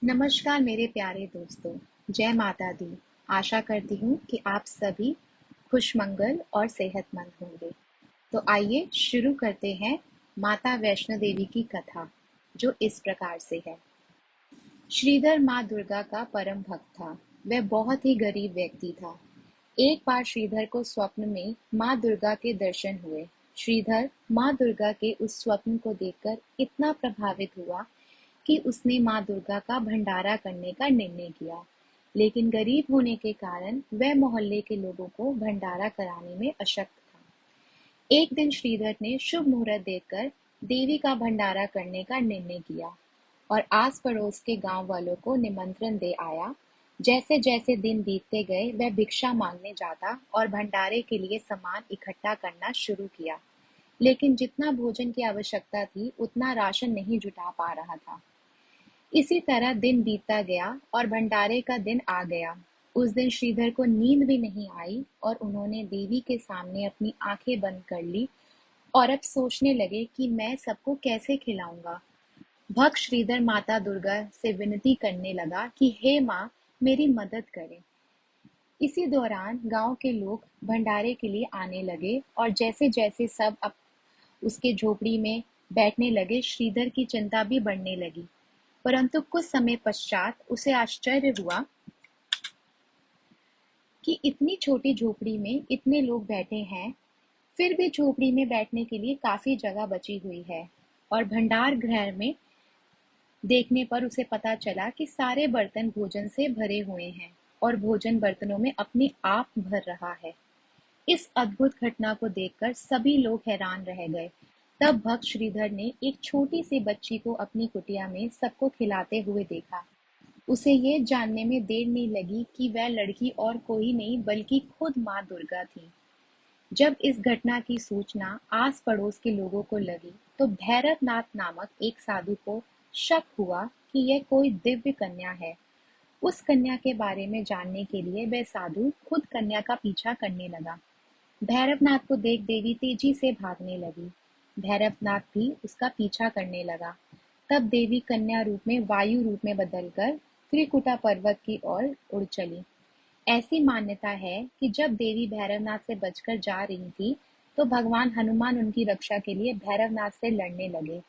नमस्कार मेरे प्यारे दोस्तों। जय माता दी। आशा करती हूँ कि आप सभी खुशमंगल और सेहतमंद होंगे। तो आइए शुरू करते हैं माता वैष्णो देवी की कथा, जो इस प्रकार से है। श्रीधर माँ दुर्गा का परम भक्त था। वह बहुत ही गरीब व्यक्ति था। एक बार श्रीधर को स्वप्न में माँ दुर्गा के दर्शन हुए। श्रीधर माँ दुर्गा के उस स्वप्न को देखकर इतना प्रभावित हुआ कि उसने माँ दुर्गा का भंडारा करने का निर्णय किया। लेकिन गरीब होने के कारण वह मोहल्ले के लोगों को भंडारा कराने में अशक्त था। एक दिन श्रीधर ने शुभ मुहूर्त देखकर देवी का भंडारा करने का निर्णय किया और आस पड़ोस के गांव वालों को निमंत्रण दे आया। जैसे जैसे दिन बीतते गए वह भिक्षा मांगने जाता और भंडारे के लिए सामान इकट्ठा करना शुरू किया। लेकिन जितना भोजन की आवश्यकता थी उतना राशन नहीं जुटा पा रहा था। इसी तरह दिन बीतता गया और भंडारे का दिन आ गया। उस दिन श्रीधर को नींद भी नहीं आई और उन्होंने देवी के सामने अपनी आंखें बंद कर ली और अब सोचने लगे कि मैं सबको कैसे खिलाऊंगा। भक्त श्रीधर माता दुर्गा से विनती करने लगा कि हे माँ, मेरी मदद करें। इसी दौरान गांव के लोग भंडारे के लिए आने लगे और जैसे जैसे सब अब उसके झोपड़ी में बैठने लगे, श्रीधर की चिंता भी बढ़ने लगी। परंतु कुछ समय पश्चात उसे आश्चर्य हुआ कि इतनी छोटी झोपड़ी में इतने लोग बैठे हैं, फिर भी झोपड़ी में बैठने के लिए काफी जगह बची हुई है। और भंडार गृह में देखने पर उसे पता चला कि सारे बर्तन भोजन से भरे हुए हैं और भोजन बर्तनों में अपने आप भर रहा है। इस अद्भुत घटना को देखकर सभी लोग हैरान रह गए। तब भक्त श्रीधर ने एक छोटी सी बच्ची को अपनी कुटिया में सबको खिलाते हुए देखा। उसे ये जानने में देर नहीं लगी कि वह लड़की और कोई नहीं बल्कि खुद माँ दुर्गा थी। जब इस घटना की सूचना आस पड़ोस के लोगों को लगी तो भैरवनाथ नामक एक साधु को शक हुआ कि यह कोई दिव्य कन्या है। उस कन्या के बारे में जानने के लिए वह साधु खुद कन्या का पीछा करने लगा। भैरवनाथ को देख देवी तेजी से भागने लगी। भैरवनाथ भी उसका पीछा करने लगा। तब देवी कन्या रूप में वायु रूप में बदलकर त्रिकुटा पर्वत की ओर उड़ चली। ऐसी मान्यता है कि जब देवी भैरवनाथ से बचकर जा रही थी, तो भगवान हनुमान उनकी रक्षा के लिए भैरवनाथ से लड़ने लगे।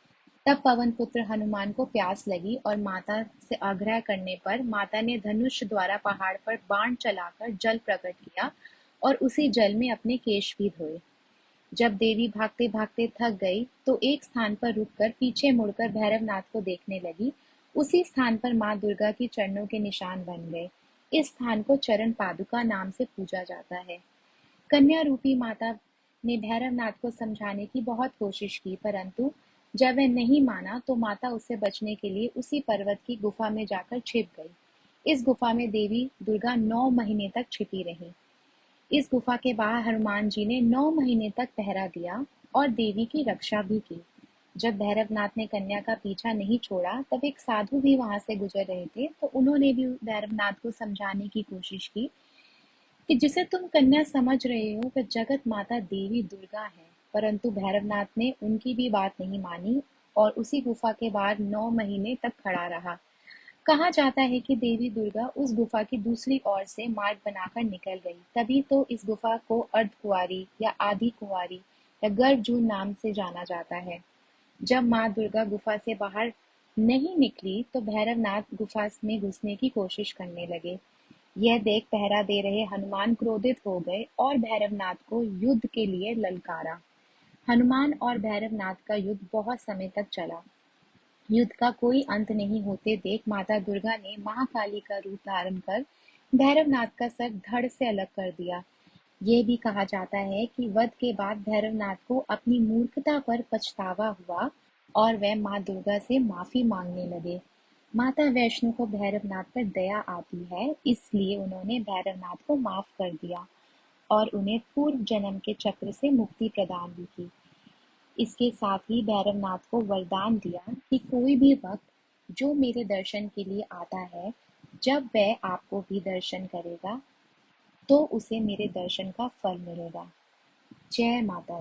तब पवन पुत्र हनुमान को प्यास लगी और माता से आग्रह करने पर माता ने धनुष द्वारा पहाड़ पर बाण चलाकर जल प्रकट किया और उसी जल में अपने केश भी धोए। जब देवी भागते भागते थक गई तो एक स्थान पर रुककर पीछे मुड़कर भैरवनाथ को देखने लगी। उसी स्थान पर माँ दुर्गा की चरणों के निशान बन गए। इस स्थान को चरण पादुका नाम से पूजा जाता है। कन्या रूपी माता ने भैरवनाथ को समझाने की बहुत कोशिश की, परंतु जब वह नहीं माना तो माता उससे बचने के लिए उसी पर्वत की गुफा में जाकर छिप गई। इस गुफा में देवी दुर्गा 9 महीने तक छिपी रही। इस गुफा के बाहर हनुमान जी ने 9 महीने तक पहरा दिया और देवी की रक्षा भी की। जब भैरवनाथ ने कन्या का पीछा नहीं छोड़ा तब एक साधु भी वहां से गुजर रहे थे, तो उन्होंने भी भैरवनाथ को समझाने की कोशिश की कि जिसे तुम कन्या समझ रहे हो वह जगत माता देवी दुर्गा है। परंतु भैरवनाथ ने उनकी भी बात नहीं मानी और उसी गुफा के बाहर 9 महीने तक खड़ा रहा। कहा जाता है कि देवी दुर्गा उस गुफा की दूसरी ओर से मार्ग बनाकर निकल गई। तभी तो इस गुफा को अर्धकुंवारी या आधी कुंवारी या गर्भजून नाम से जाना जाता है। जब माँ दुर्गा गुफा से बाहर नहीं निकली तो भैरवनाथ गुफा में घुसने की कोशिश करने लगे। यह देख पहरा दे रहे हनुमान क्रोधित हो गए और भैरवनाथ को युद्ध के लिए ललकारा। हनुमान और भैरवनाथ का युद्ध बहुत समय तक चला। युद्ध का कोई अंत नहीं होते देख माता दुर्गा ने महाकाली का रूप धारण कर भैरवनाथ का सर धड़ से अलग कर दिया। ये भी कहा जाता है कि वध के बाद भैरवनाथ को अपनी मूर्खता पर पछतावा हुआ और वह माँ दुर्गा से माफी मांगने लगे। माता वैष्णो को भैरवनाथ पर दया आती है, इसलिए उन्होंने भैरवनाथ को माफ कर दिया और उन्हें पूर्व जन्म के चक्र से मुक्ति प्रदान भी की। इसके साथ ही भैरवनाथ को वरदान दिया कि कोई भी भक्त जो मेरे दर्शन के लिए आता है, जब वह आपको भी दर्शन करेगा तो उसे मेरे दर्शन का फल मिलेगा। जय माता दी।